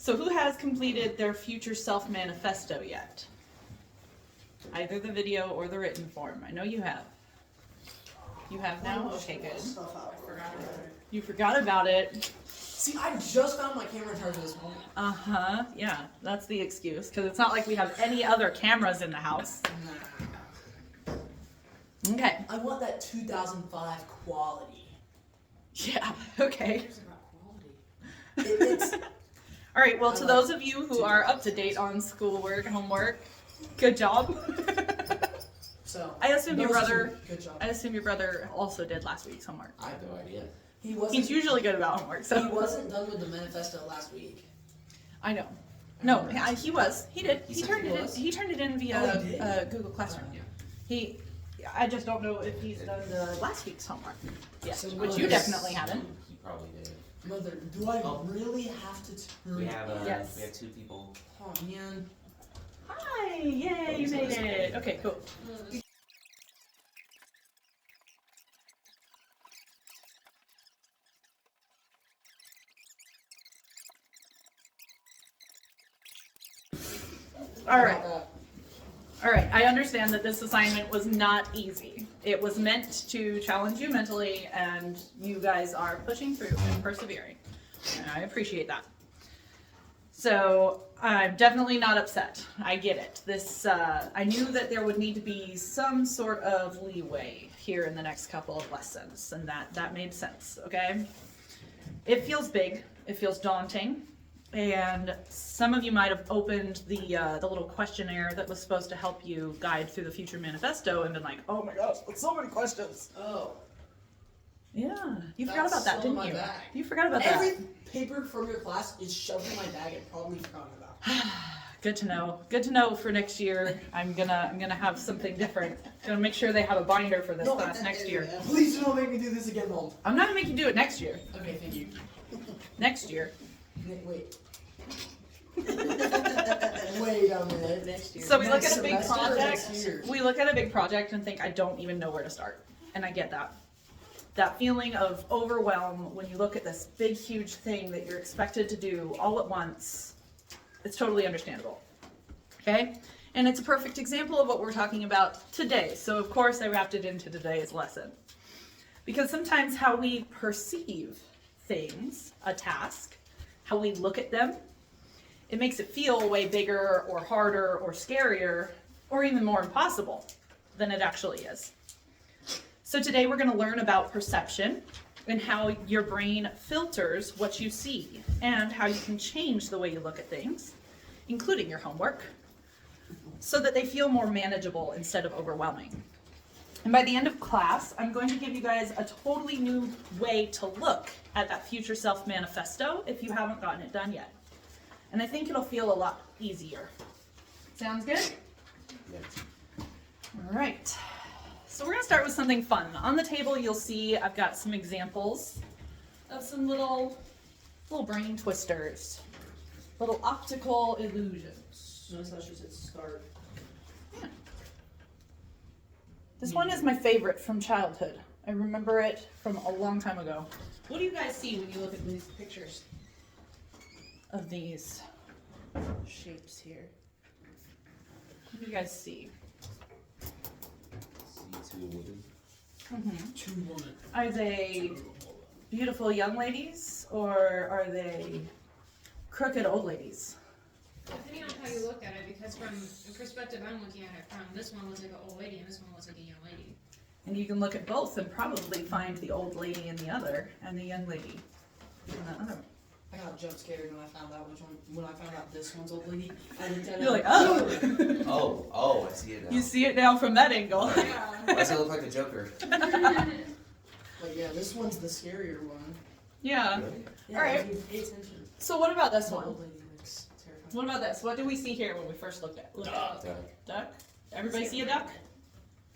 So who has completed their future self manifesto yet? Either the video or the written form. I know you have. You have now? Okay, good. You forgot about it. See, I just found my camera charger this morning. Uh-huh, yeah, that's the excuse, because it's not like we have any other cameras in the house. Okay. I want that 2005 quality. Yeah, okay. It's All right, well, to those of you who are up to date on schoolwork, homework, good job. so. I assume your brother. Good job. I assume your brother also did last week's homework. I have no idea. He's usually good about homework, so. He wasn't done with the manifesto last week. I know. No, he was. He did. He turned he it in. was? He turned it in via Google Classroom. Yeah. I just don't know if he's done the last week's homework yet, So which you definitely haven't. He probably did. Mother, do I Oh. really have to turn? We have Yes. we have two people. Oh man. Hi! Yay! You made it. Okay, cool. All right. All right, I understand that this assignment was not easy. It was meant to challenge you mentally, and you guys are pushing through and persevering, and I appreciate that. So I'm definitely not upset. I get it. I knew that there would need to be some sort of leeway here in the next couple of lessons, and that made sense, okay? It feels big, it feels daunting, and some of you might have opened the little questionnaire that was supposed to help you guide through the future manifesto and been like, oh my gosh, that's so many questions. Oh. Yeah, you forgot about that, still in didn't my you? bag. You forgot about Every that. paper from your class is shoved in my bag and probably forgotten about. Good to know. Good to know for next year. I'm gonna have something different. Gonna make sure they have a binder for this class next year. Please don't make me do this again, Mom. I'm not gonna make you do it next year. Okay, thank you. Next year. Wait. Wait a minute. Next year. So we look Next at a big semester or project. next year? We look at a big project and think, I don't even know where to start. And I get that. That feeling of overwhelm when you look at this big, huge thing that you're expected to do all at once, it's totally understandable. Okay? And it's a perfect example of what we're talking about today. So of course I wrapped it into today's lesson. Because sometimes how we perceive things, a task, how we look at them, it makes it feel way bigger or harder or scarier or even more impossible than it actually is. So today we're going to learn about perception and how your brain filters what you see and how you can change the way you look at things, including your homework, so that they feel more manageable instead of overwhelming. And by the end of class, I'm going to give you guys a totally new way to look at that future self manifesto if you haven't gotten it done yet. And I think it'll feel a lot easier. Sounds good? Yeah. All right. So we're going to start with something fun. On the table, you'll see I've got some examples of some little brain twisters, little optical illusions. Notice how she said start. Yeah. This one is my favorite from childhood. I remember it from a long time ago. What do you guys see when you look at these pictures of these shapes here? What do you guys see? See two women. Mm-hmm. Two women. Are they beautiful young ladies or are they crooked old ladies? Depending on how you look at it, because from the perspective I'm looking at it from, this one looks like an old lady and this one looks like a young lady. And you can look at both and probably find the old lady in the other and the young lady in the other one. I got jump scared when I found out when I found out this one's old lady. I looked at it. You're like, oh! Oh, I see it now. You see it now from that angle. Why does it look like the Joker? But yeah, this one's the scarier one. Yeah. Really? Yeah, Alright. if you pay attention. So what about this This one? old lady looks terrifying. What about this? What do we see here when we first looked at it? Duck. Duck? Everybody see a duck?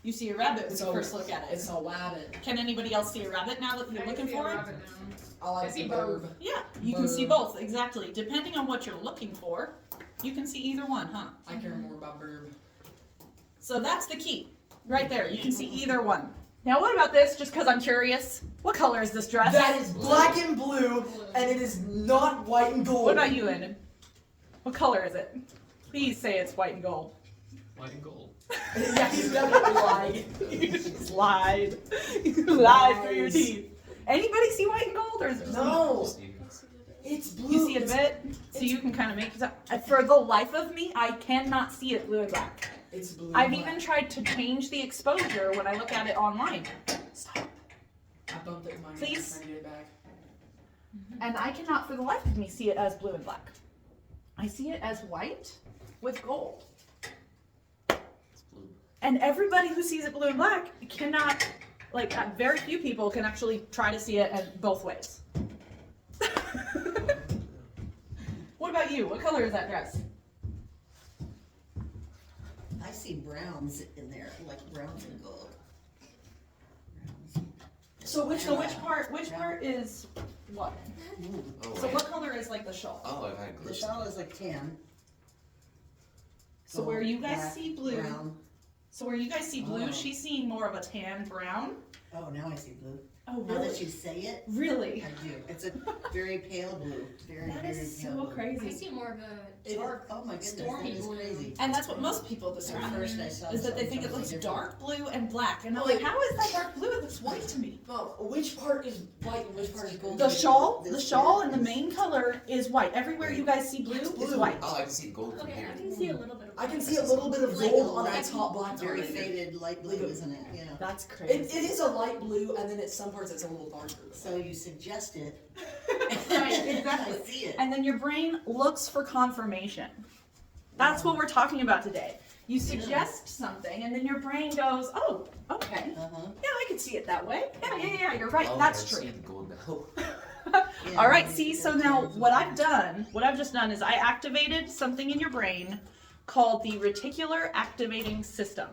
You see a rabbit when It's you a- first look at it. It's a rabbit. Can anybody else see a rabbit now that you're I looking see a for it? rabbit now. I like I see the both. bird. Yeah, you can see both, exactly. Depending on what you're looking for, you can see either one, huh? I care more about bird. So that's the key. Right there, you can see either one. Now what about this, just because I'm curious? What color is this dress? That is black and blue, and it is not white and gold. What about you, Landon? What color is it? Please say it's white and gold. White and gold. Yeah, he's definitely lying. You just lied. You lied through your teeth. Anybody see white and gold, or is it No. Just you. It's blue. You see a bit, so you can kind of make it up. For the life of me, I cannot see it blue and black. It's blue. I've and even black. tried to change the exposure when I look at it online. Stop. I bumped it with my Please. trying to get it back. And I cannot for the life of me see it as blue and black. I see it as white with gold. It's blue. And everybody who sees it blue and black cannot, like, very few people can actually try to see it both ways. What about you? What color is that dress? I see browns in there, like browns and gold. Browns. So which part is what? Ooh. Oh, So wait. what color is like the shawl? Oh, I've had The glisten. shawl is like tan. So where you guys black, see blue, Brown. so where you guys see blue, Oh. she's seeing more of a tan brown. Oh, now I see blue. Oh Now really? that you say it, Really? I do. It's a very pale blue. Very, That very is pale so blue. I crazy. see more of a It- dark. oh my goodness, that stormy is blue. crazy. And that's what most people describe. At first I saw Is that they think it something looks different. dark blue and black, and I'm like, how is that dark blue? It looks white to me. Oh, which part is white and which part is gold? The shawl, This the shawl, part and the is- main color is white. Everywhere you guys see blue is blue. white. Oh, I can see the gold from Okay, here. I can see a little bit of. I can see a little bit of Like gold a on that light- top black Very part. faded light blue, isn't it? Yeah. That's It crazy. is a light blue, and then at some parts it's a little darker. So you suggest it. Right, exactly. I see it. And then your brain looks for confirmation. That's what we're talking about today. You suggest something, and then your brain goes, "Oh, okay, Uh-huh. yeah, I can see it that way. Yeah, you're right. Oh, That's I true." see the gold now. Yeah, All right, maybe see, so that's now it. what I've just done is I activated something in your brain called the reticular activating system.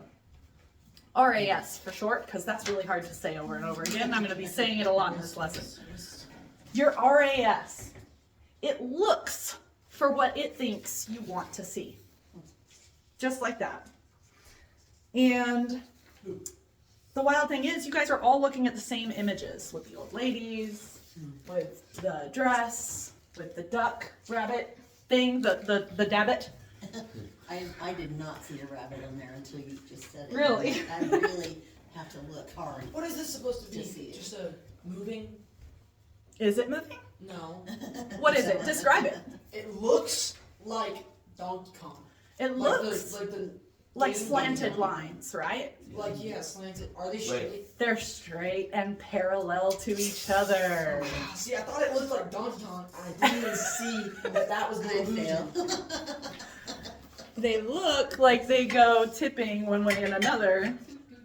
RAS for short, because that's really hard to say over and over again. I'm going to be saying it a lot in this lesson. Your RAS, it looks for what it thinks you want to see. Just like that. And the wild thing is, you guys are all looking at the same images with the old ladies, with the dress, with the duck rabbit thing, the dabbit. I did not see a rabbit on there until you just said it. Really? I really have to look hard. What is this supposed to be? To see it. Just a moving? Is it moving? No. What is it? Describe it. It looks like Donkey Kong. It Like looks the like game slanted Donkey Kong. lines, right? Like yeah, slanted. Are they straight? They're straight and parallel to each other. See, I thought it looked like Donkey Kong. I didn't even see that was the I illusion. fail. They look like they go tipping one way and another,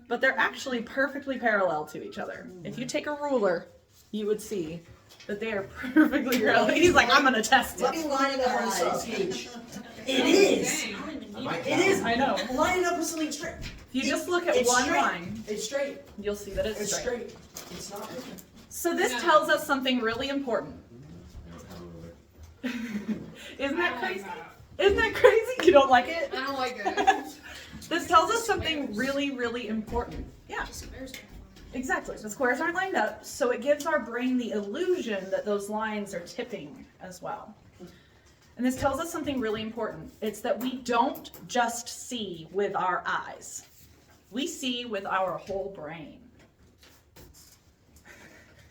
but they're actually perfectly parallel to each other. If you take a ruler, you would see that they are perfectly parallel. He's like, I'm gonna test Let it. me line it up on the Eyes. page. It is. It is. I know. Line it up with something straight. If you just look at It's one straight. line, It's straight. you'll see that it's It's straight. straight. It's not moving. So this No. tells us something really important. Isn't that I like crazy? that. Isn't that crazy? You don't like it? I don't like it. This tells us something really, really important. Yeah, exactly. The squares aren't lined up, so it gives our brain the illusion that those lines are tipping as well. And this tells us something really important. It's that we don't just see with our eyes. We see with our whole brain.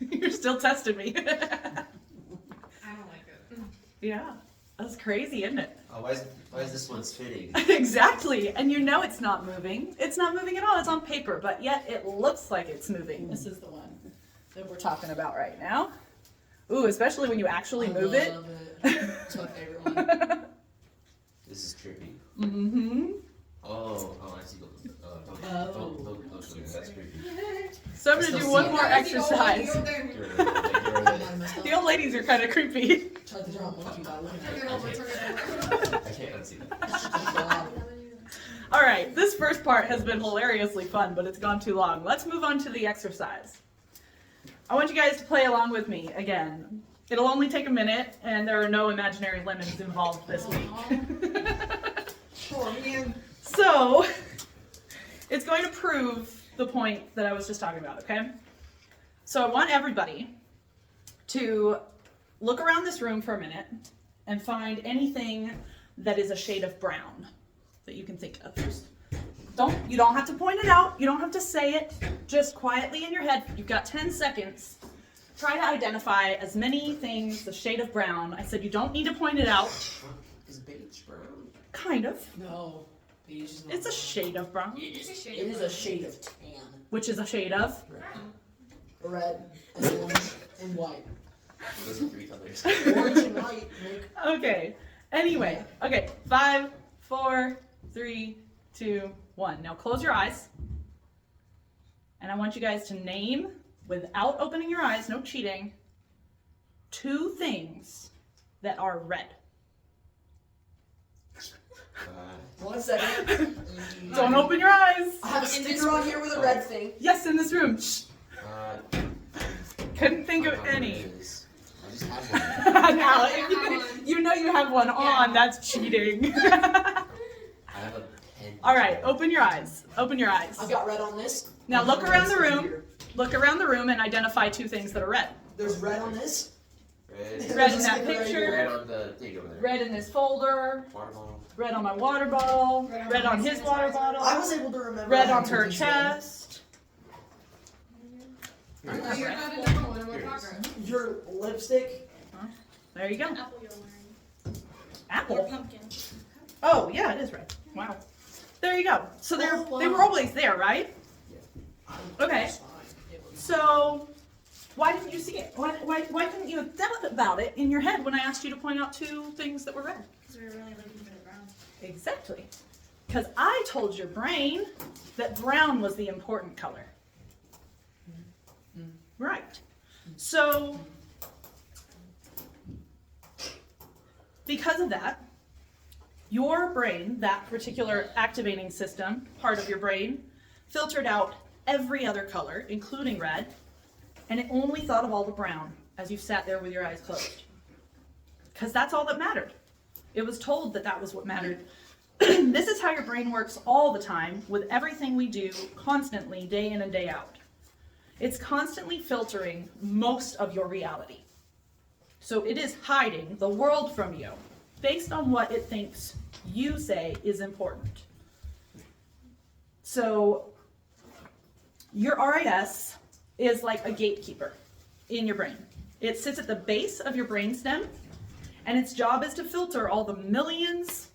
You're still testing me. I don't like it. Yeah, that's crazy, isn't it? Oh, why is this one's fitting? Exactly, and you know it's not moving. It's not moving at all. It's on paper, but yet it looks like it's moving. This is the one that we're talking about right now. Ooh, especially when you actually move it. love it. It's my favorite one. This is trippy. Mm-hmm. Oh, I see. Don't show me. That's creepy. So I'm gonna do one more exercise. Get rid of it, get rid of it. The old ladies are kind of creepy. Tried to draw a monkey by looking Turn it at over, turn it over. I can't unsee that. it. All right, this first part has been hilariously fun, but it's gone too long. Let's move on to the exercise. I want you guys to play along with me again. It'll only take a minute, and there are no imaginary lemons involved this week. Oh man. So, it's going to prove the point that I was just talking about, okay? So I want everybody to look around this room for a minute and find anything that is a shade of brown that you can think of. You don't have to point it out. You don't have to say it. Just quietly in your head. You've got 10 seconds. Try to identify as many things the shade of brown. I said you don't need to point it out. Is beige brown? Kind of. No. Beige is not It's a brown. shade of brown. It's a shade It of is blue. a shade of tan. Which is a shade of? Brown. Red and orange and white. Those are 3 colors. Orange and white make Okay. Anyway. Okay. 5, 4, 3, 2, 1. Now close your eyes. And I want you guys to name, without opening your eyes, no cheating, 2 things that are red. 1 second. Don't open your eyes. I have a sticker on here with a red thing. Yes, in this room. Shh. Couldn't think of I don't know what any. it is. I just had one. Now, I if have you, one. you know you have one on, that's cheating. I have a pen. All right, open your eyes. Open your eyes. I've got red on this. Now I've look got around red the room. here. Look around the room and identify 2 things that are red. There's red on this. Red. Red in that Sticker right picture. Red on the thing over there. Red in this folder. Water bottle. Red on my water bottle. Red on his water I bottle. was able to remember. Red I had on 2 her things red. chest. Oh, you're not a different one in my pocket. Your lipstick. There you go. Apple you're wearing. Or Apple. pumpkin. Oh, yeah, it is red. Wow. There you go. So Oh, wow. they were always there, right? Okay. It's fine. It was- So why didn't you see it? Why couldn't you have thought about it in your head when I asked you to point out 2 things that were red? Because we were really looking for the brown. Exactly. Because I told your brain that brown was the important color. Right. So, because of that, your brain, that particular activating system, part of your brain, filtered out every other color, including red, and it only thought of all the brown as you sat there with your eyes closed. Because that's all that mattered. It was told that that was what mattered. This is how your brain works all the time with everything we do constantly, day in and day out. It's constantly filtering most of your reality. So it is hiding the world from you based on what it thinks you say is important. So your RAS is like a gatekeeper in your brain. It sits at the base of your brainstem, and its job is to filter all the millions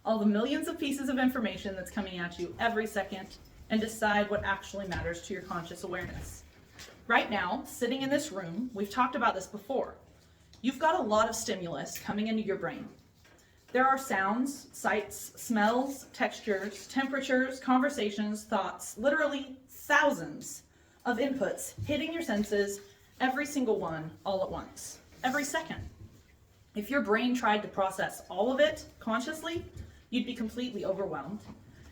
of pieces of information that's coming at you every second and decide what actually matters to your conscious awareness. Right now, sitting in this room, we've talked about this before. You've got a lot of stimulus coming into your brain. There are sounds, sights, smells, textures, temperatures, conversations, thoughts, literally thousands of inputs hitting your senses, every single one, all at once, every second. If your brain tried to process all of it consciously, you'd be completely overwhelmed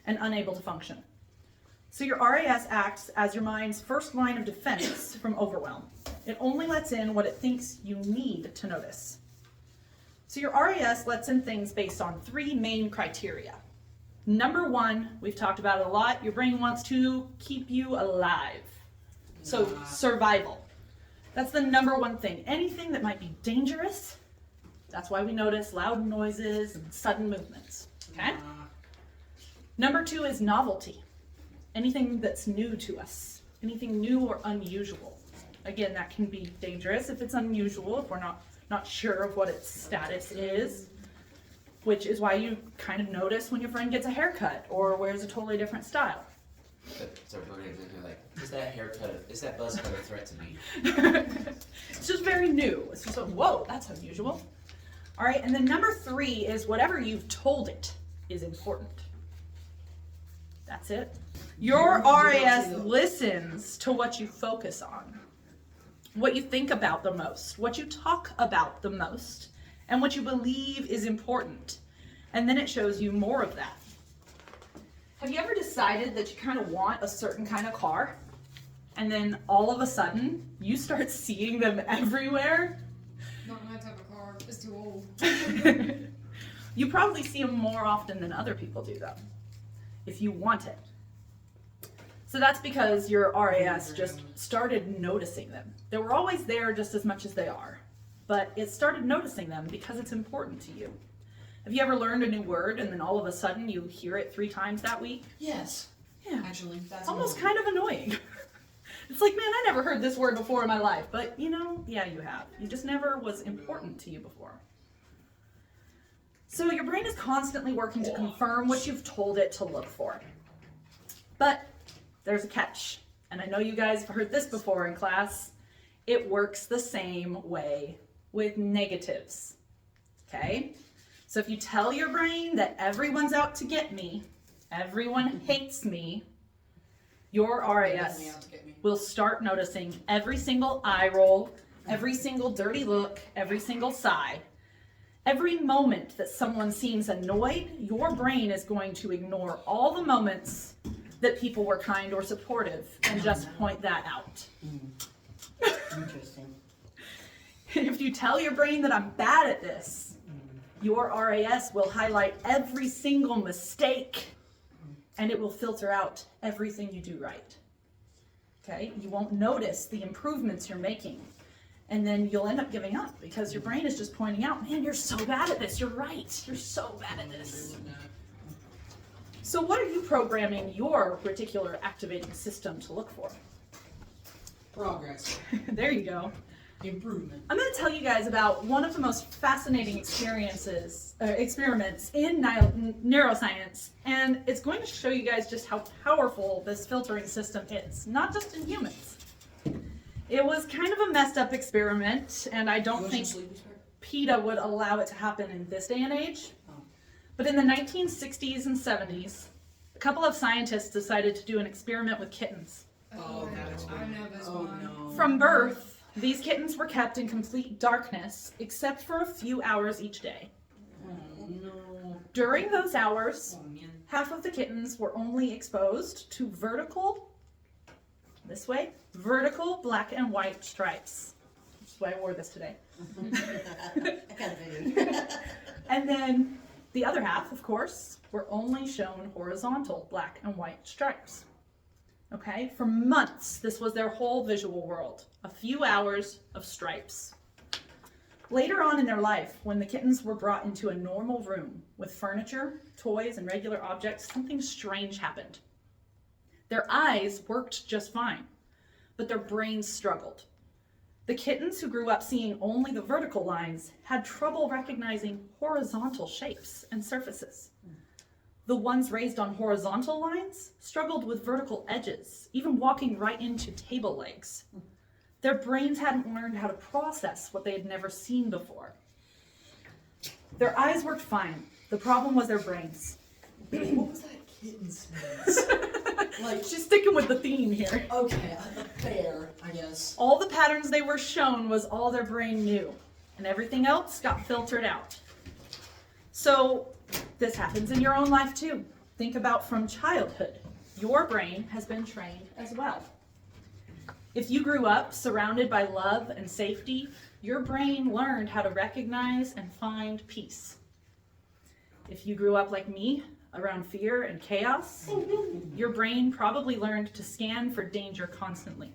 and unable to function. So your RAS acts as your mind's first line of defense from overwhelm. It only lets in what it thinks you need to notice. So your RAS lets in things based on 3 main criteria. Number 1, we've talked about it a lot, your brain wants to keep you alive. So survival. That's the number 1 thing. Anything that might be dangerous, that's why we notice loud noises and sudden movements. Okay? Number 2 is novelty. Anything that's new to us. Anything new or unusual. Again, that can be dangerous if it's unusual, if we're not sure of what its status is, which is why you kind of notice when your friend gets a haircut or wears a totally different style. So we're gonna be like, is that haircut, is that buzz cut a threat to me? It's just very new. It's just like, whoa, that's unusual. All right, and then number 3 is whatever you've told it is important. That's it. Your RAS listens to what you focus on, what you think about the most, what you talk about the most, and what you believe is important. And then it shows you more of that. Have you ever decided that you kind of want a certain kind of car, and then all of a sudden you start seeing them everywhere? Not my type of car. It's too old. You probably see them more often than other people do, though, if you want it. So that's because your RAS just started noticing them. They were always there just as much as they are, but it started noticing them because it's important to you. Have you ever learned a new word and then all of a sudden you hear it 3 times that week? Yes. Yeah. Actually, that's It's almost annoying. kind of annoying. It's like, man, I never heard this word before in my life. But, you know, yeah, you have. You just never was important to you before. So your brain is constantly working to confirm what you've told it to look for. But there's a catch. And I know you guys have heard this before in class. It works the same way with negatives. Okay? So if you tell your brain that everyone's out to get me, everyone hates me, your RAS Definitely out to get me. will start noticing every single eye roll, every single dirty look, every single sigh. Every moment that someone seems annoyed, your brain is going to ignore all the moments that people were kind or supportive and just point that out. Interesting. If you tell your brain that I'm bad at this, your RAS will highlight every single mistake and it will filter out everything you do right. Okay? You won't notice the improvements you're making. And then you'll end up giving up because your brain is just pointing out, man, you're so bad at this. You're right. You're so bad at this. So what are you programming your reticular activating system to look for? Progress. There you go. Improvement. I'm going to tell you guys about one of the most fascinating experiments in neuroscience, and it's going to show you guys just how powerful this filtering system is, not just in humans. It was kind of a messed up experiment, and I don't think PETA would allow it to happen in this day and age. But in the 1960s and 70s, a couple of scientists decided to do an experiment with kittens. Oh, that's I know this Oh one. no. From birth, these kittens were kept in complete darkness, except for a few hours each day. Oh no. During those hours, Oh man. half of the kittens were only exposed to vertical black and white stripes. That's why I wore this today. I kind of figured. And then the other half, of course, were only shown horizontal black and white stripes. Okay, for months, this was their whole visual world. A few hours of stripes. Later on in their life, when the kittens were brought into a normal room with furniture, toys, and regular objects, something strange happened. Their eyes worked just fine, but their brains struggled. The kittens who grew up seeing only the vertical lines had trouble recognizing horizontal shapes and surfaces. The ones raised on horizontal lines struggled with vertical edges, even walking right into table legs. Their brains hadn't learned how to process what they had never seen before. Their eyes worked fine. The problem was their brains. What was that kitten's face? Like, She's sticking with the theme here. okay, fair, I guess. All the patterns they were shown was all their brain knew, and everything else got filtered out. So this happens in your own life too. Think about from childhood. Your brain has been trained as well. If you grew up surrounded by love and safety, your brain learned how to recognize and find peace. If you grew up like me, around fear and chaos, your brain probably learned to scan for danger constantly,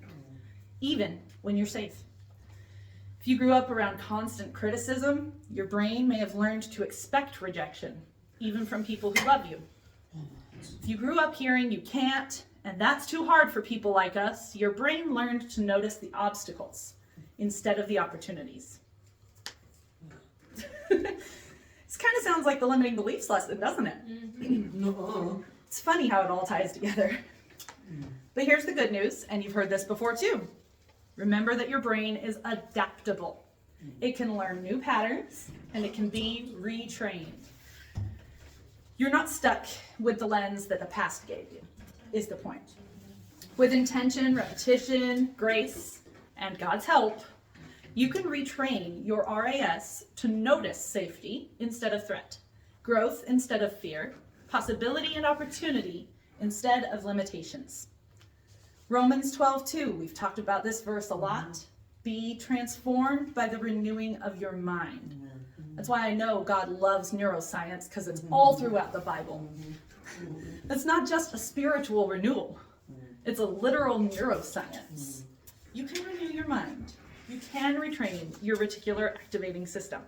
even when you're safe. If you grew up around constant criticism, your brain may have learned to expect rejection, even from people who love you. If you grew up hearing you can't, and that's too hard for people like us, your brain learned to notice the obstacles instead of the opportunities. This kind of sounds like the limiting beliefs lesson, doesn't it? No. It's funny how it all ties together. But here's the good news, and you've heard this before too. Remember that your brain is adaptable. It can learn new patterns, and it can be retrained. You're not stuck with the lens that the past gave you, is the point. With intention, repetition, grace, and God's help, you can retrain your RAS to notice safety instead of threat, growth instead of fear, possibility and opportunity instead of limitations. Romans 12:2, we've talked about this verse a lot. Be transformed by the renewing of your mind. That's why I know God loves neuroscience, because it's all throughout the Bible. It's not just a spiritual renewal. It's a literal neuroscience. You can renew your mind. You can retrain your reticular activating system.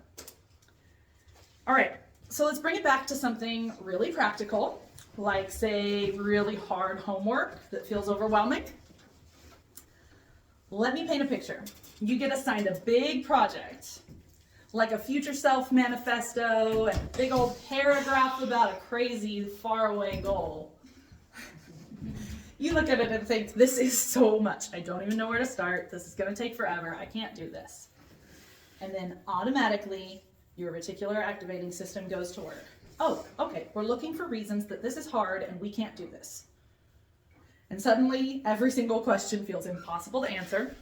All right, So let's bring it back to something really practical, like say really hard homework that feels overwhelming. Let me paint a picture. You get assigned a big project, like a future self manifesto and a big old paragraph about a crazy faraway goal. You look at it and think, this is so much. I don't even know where to start. This is going to take forever. I can't do this. And then automatically, your reticular activating system goes to work. Oh, okay, we're looking for reasons that this is hard and we can't do this. And suddenly, every single question feels impossible to answer.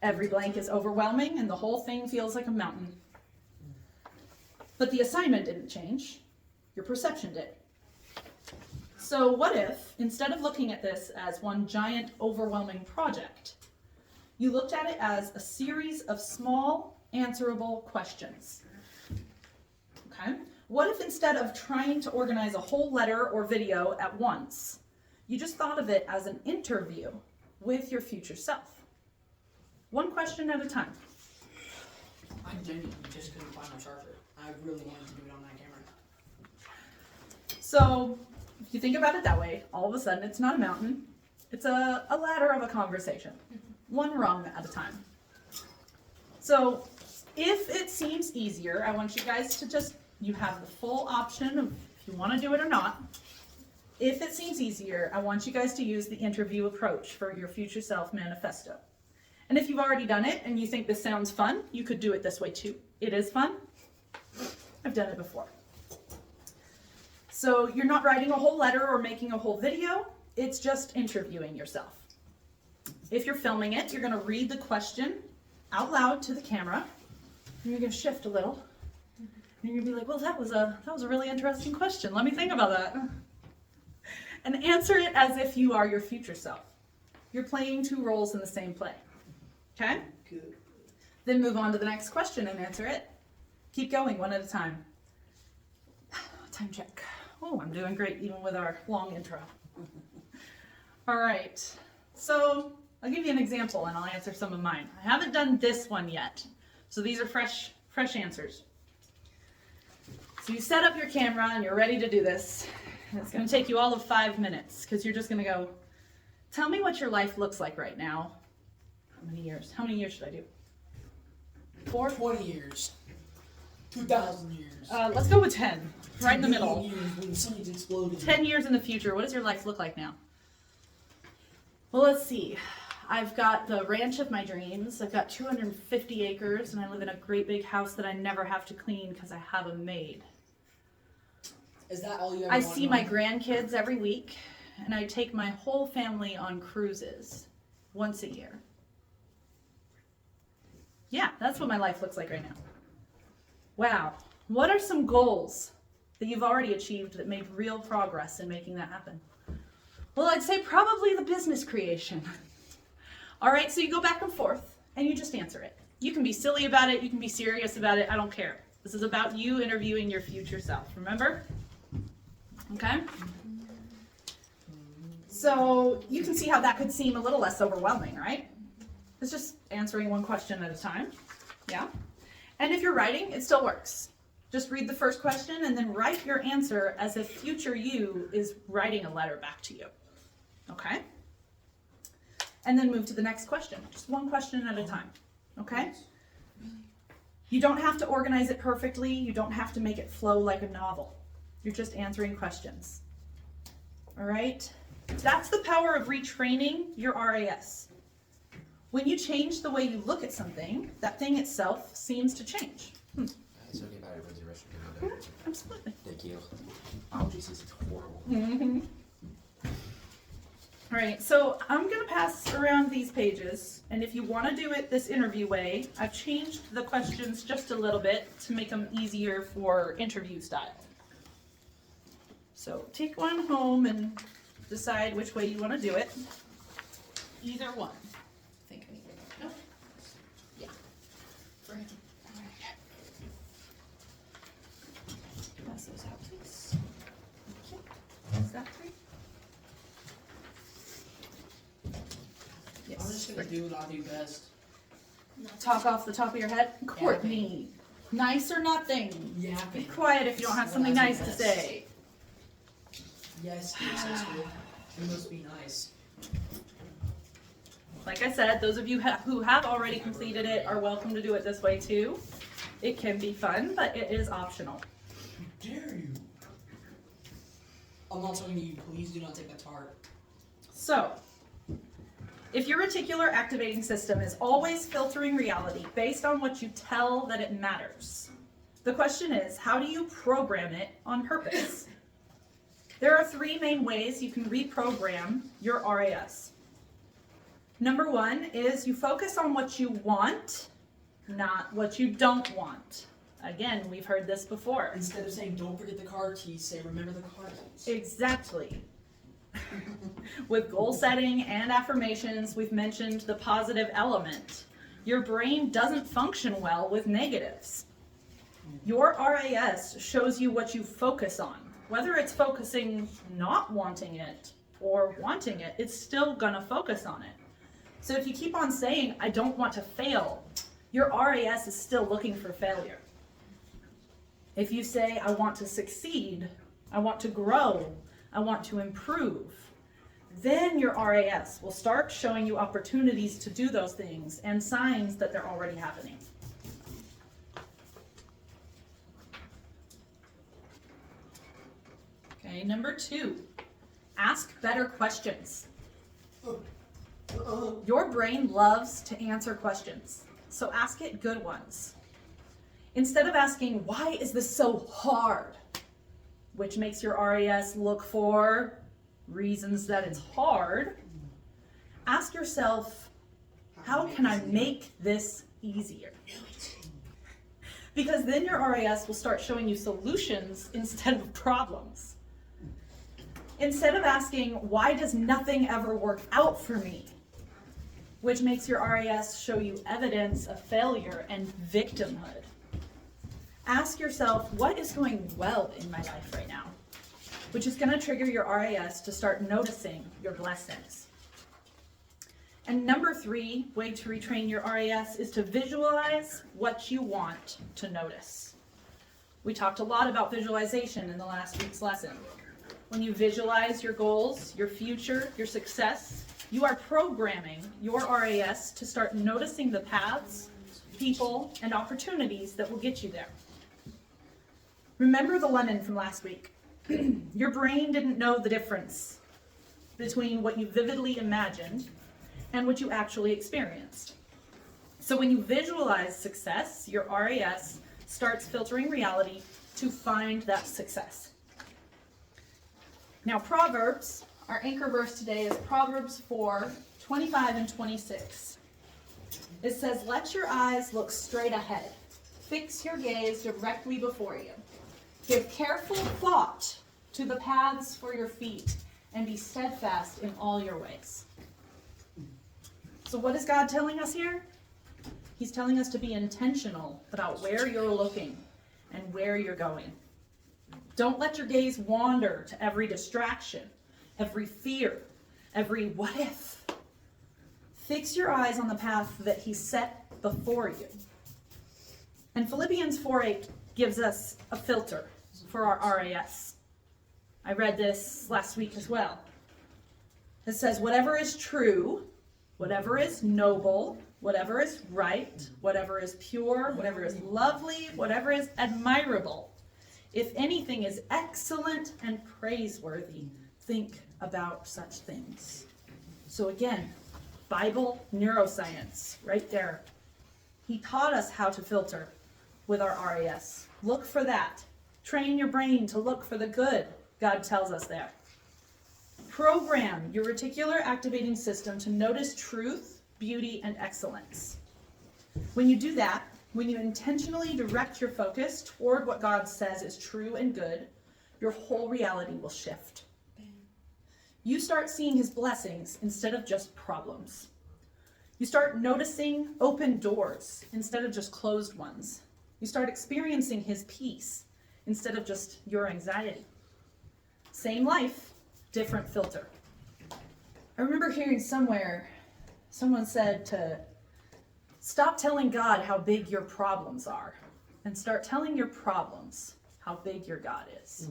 Every blank is overwhelming and the whole thing feels like a mountain. But the assignment didn't change. Your perception did. So what if, instead of looking at this as one giant, overwhelming project, you looked at it as a series of small, answerable questions? Okay? What if instead of trying to organize a whole letter or video at once, you just thought of it as an interview with your future self? One question at a time. I genuinely just couldn't find my charger. I really wanted to do it on that camera. So, if you think about it that way, all of a sudden it's not a mountain, it's a ladder of a conversation, one rung at a time. So, if it seems easier, I want you guys to just, you have the full option of if you want to do it or not. If it seems easier, I want you guys to use the interview approach for your future self manifesto. And if you've already done it and you think this sounds fun, you could do it this way too. It is fun. I've done it before. So you're not writing a whole letter or making a whole video, it's just interviewing yourself. If you're filming it, you're going to read the question out loud to the camera, and you're going to shift a little, and you're going to be like, well, that was a really interesting question. Let me think about that. And answer it as if you are your future self. You're playing two roles in the same play. Okay? Good. Then move on to the next question and answer it. Keep going one at a time. Time check. Oh, I'm doing great even with our long intro. All right. So I'll give you an example and I'll answer some of mine. I haven't done this one yet. So these are fresh answers. So you set up your camera and you're ready to do this. And it's going to take you all of 5 minutes because you're just going to go, tell me what your life looks like right now. How many years? How many years should I do? 4? 20 years. 2,000 years. Let's go with 10. Right in the middle. 2 billion years when science exploded. 10 years in the future. What does your life look like now? Well, let's see. I've got the ranch of my dreams. I've got 250 acres, and I live in a great big house that I never have to clean because I have a maid. Is that all you ever I wanted see to my know? grandkids every week, and I take my whole family on cruises once a year. Yeah, that's what my life looks like right now. Wow. What are some goals that you've already achieved that made real progress in making that happen? Well, I'd say probably the business creation. All right, so you go back and forth, and you just answer it. You can be silly about it, you can be serious about it, I don't care. This is about you interviewing your future self, remember? Okay? So you can see how that could seem a little less overwhelming, right? It's just answering one question at a time. Yeah? And if you're writing, it still works. Just read the first question and then write your answer as if future you is writing a letter back to you. Okay? And then move to the next question. Just one question at a time. Okay? You don't have to organize it perfectly. You don't have to make it flow like a novel. You're just answering questions. All right? That's the power of retraining your RAS. When you change the way you look at something, that thing itself seems to change. It's okay, bye. Everyone's in the restroom. Absolutely. Thank you. Oh, Jesus, it's horrible. Mm-hmm. All right, so I'm going to pass around these pages, and if you want to do it this interview way, I've changed the questions just a little bit to make them easier for interview style. So take one home and decide which way you want to do it. Either one. I think I need to go. Yeah. Frank. Pass those out, please. Thank you. Is that three? I'm just gonna do what I do best. Talk off the top of your head. Courtney. Nice or nothing. Be Yapping. quiet if you don't have something nice to say. Yes, yes, that's good. You must be nice. Like I said, those of you who have already completed it are welcome to do it this way too. It can be fun, but it is optional. How dare you? I'm not talking to you. Please do not take a tart. So, if your reticular activating system is always filtering reality based on what you tell that it matters, the question is, how do you program it on purpose? There are 3 main ways you can reprogram your RAS. Number 1 is you focus on what you want, not what you don't want. Again, we've heard this before. Instead of saying don't forget the car keys, say remember the car keys. Exactly. With goal setting and affirmations, we've mentioned the positive element. Your brain doesn't function well with negatives. Your RAS shows you what you focus on. Whether it's focusing not wanting it or wanting it, it's still gonna focus on it. So if you keep on saying, I don't want to fail, your RAS is still looking for failure. If you say, I want to succeed, I want to grow, I want to improve, then your RAS will start showing you opportunities to do those things and signs that they're already happening. Okay, number 2, ask better questions. Your brain loves to answer questions, so ask it good ones. Instead of asking, why is this so hard? Which makes your RAS look for reasons that it's hard. Ask yourself, how can I make this easier? Because then your RAS will start showing you solutions instead of problems. Instead of asking, why does nothing ever work out for me? Which makes your RAS show you evidence of failure and victimhood. Ask yourself, what is going well in my life right now? Which is going to trigger your RAS to start noticing your blessings. And number 3 way to retrain your RAS is to visualize what you want to notice. We talked a lot about visualization in the last week's lesson. When you visualize your goals, your future, your success, you are programming your RAS to start noticing the paths, people, and opportunities that will get you there. Remember the lemon from last week. Your brain didn't know the difference between what you vividly imagined and what you actually experienced. So when you visualize success, your RAS starts filtering reality to find that success. Now Proverbs, our anchor verse today is Proverbs 4:25 and 26. It says, let your eyes look straight ahead. Fix your gaze directly before you. Give careful thought to the paths for your feet and be steadfast in all your ways. So what is God telling us here? He's telling us to be intentional about where you're looking and where you're going. Don't let your gaze wander to every distraction, every fear, every what if. Fix your eyes on the path that he set before you. And Philippians 4:8 gives us a filter for our RAS. I read this last week as well. It says, whatever is true, whatever is noble, whatever is right, whatever is pure, whatever is lovely, whatever is admirable, if anything is excellent and praiseworthy, think about such things. So again, Bible neuroscience, right there. He taught us how to filter with our RAS. Look for that. Train your brain to look for the good, God tells us there. Program your reticular activating system to notice truth, beauty, and excellence. When you do that, when you intentionally direct your focus toward what God says is true and good, your whole reality will shift. You start seeing his blessings instead of just problems. You start noticing open doors instead of just closed ones. You start experiencing his peace instead of just your anxiety. Same life, different filter. I remember hearing somewhere, someone said to stop telling God how big your problems are. and start telling your problems how big your God is.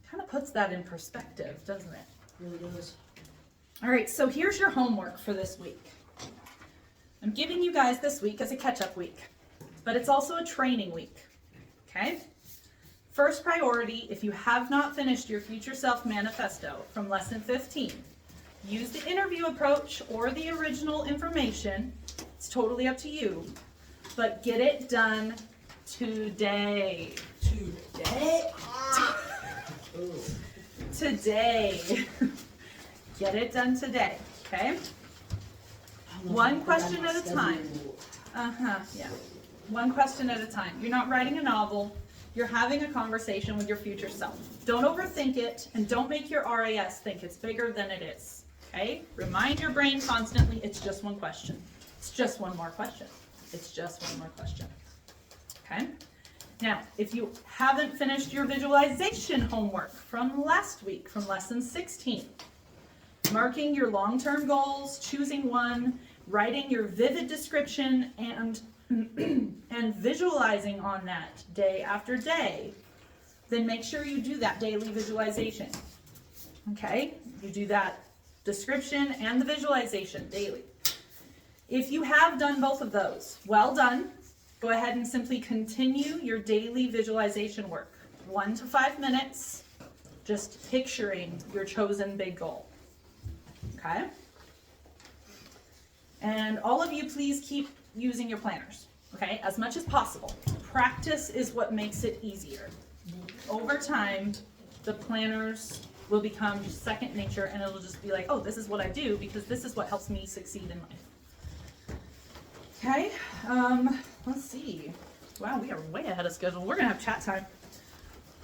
Kind of puts that in perspective, doesn't it? Really does. All right, so here's your homework for this week. I'm giving you guys this week as a catch-up week, but it's also a training week, okay? First priority, if you have not finished your Future Self Manifesto from Lesson 15, use the interview approach or the original information. It's totally up to you, but get it done today. Today. Get it done today, okay? One question at a time. Yeah. One question at a time. You're not writing a novel. You're having a conversation with your future self. Don't overthink it, and don't make your RAS think it's bigger than it is, okay? Remind your brain constantly, it's just one question. It's just one more question. It's just one more question, okay? Now, if you haven't finished your visualization homework from last week, from Lesson 16, marking your long-term goals, choosing one, writing your vivid description, and visualizing on that day after day, then make sure you do that daily visualization. Okay? You do that description and the visualization daily. If you have done both of those, well done. Go ahead and simply continue your daily visualization work. 1 to 5 minutes, just picturing your chosen big goal. Okay? And all of you, please keep using your planners, okay, as much as possible. Practice is what makes it easier. Over time, the planners will become second nature, and it'll just be like, oh, this is what I do because this is what helps me succeed in life. Okay, let's see. Wow, we are way ahead of schedule. We're gonna have chat time.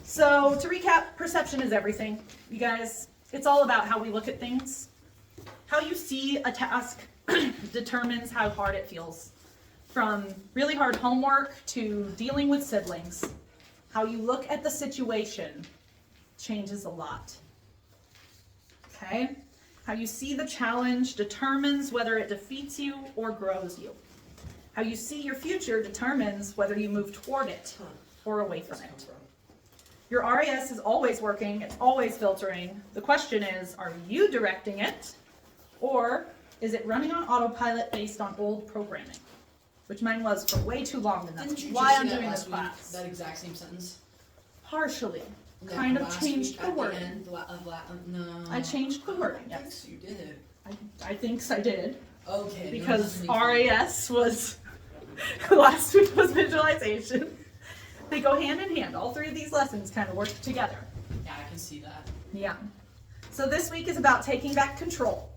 So to recap, perception is everything. You guys, it's all about how we look at things. How you see a task determines how hard it feels. From really hard homework to dealing with siblings, how you look at the situation changes a lot. Okay? How you see the challenge determines whether it defeats you or grows you. How you see your future determines whether you move toward it or away from it. Your RAS is always working, it's always filtering. The question is, are you directing it, or is it running on autopilot based on old programming? Which mine was for way too long, and that's Didn't you why just I'm say that doing this last week? class. That exact same sentence? Partially. No, Kind of last changed week the at wording. end, no. I changed the wording, I yes. think you did. I think I did, Okay. because RAS was, last week was visualization. They go hand in hand. All three of these lessons kind of work together. Yeah, I can see that. Yeah. So this week is about taking back control.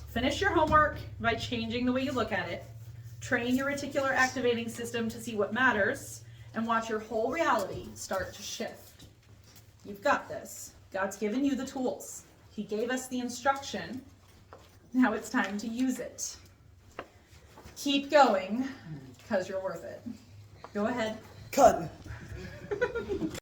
Finish your homework by changing the way you look at it. Train your reticular activating system to see what matters, and watch your whole reality start to shift. You've got this. God's given you the tools. He gave us the instruction. Now it's time to use it. Keep going, because you're worth it. Go ahead. Cut.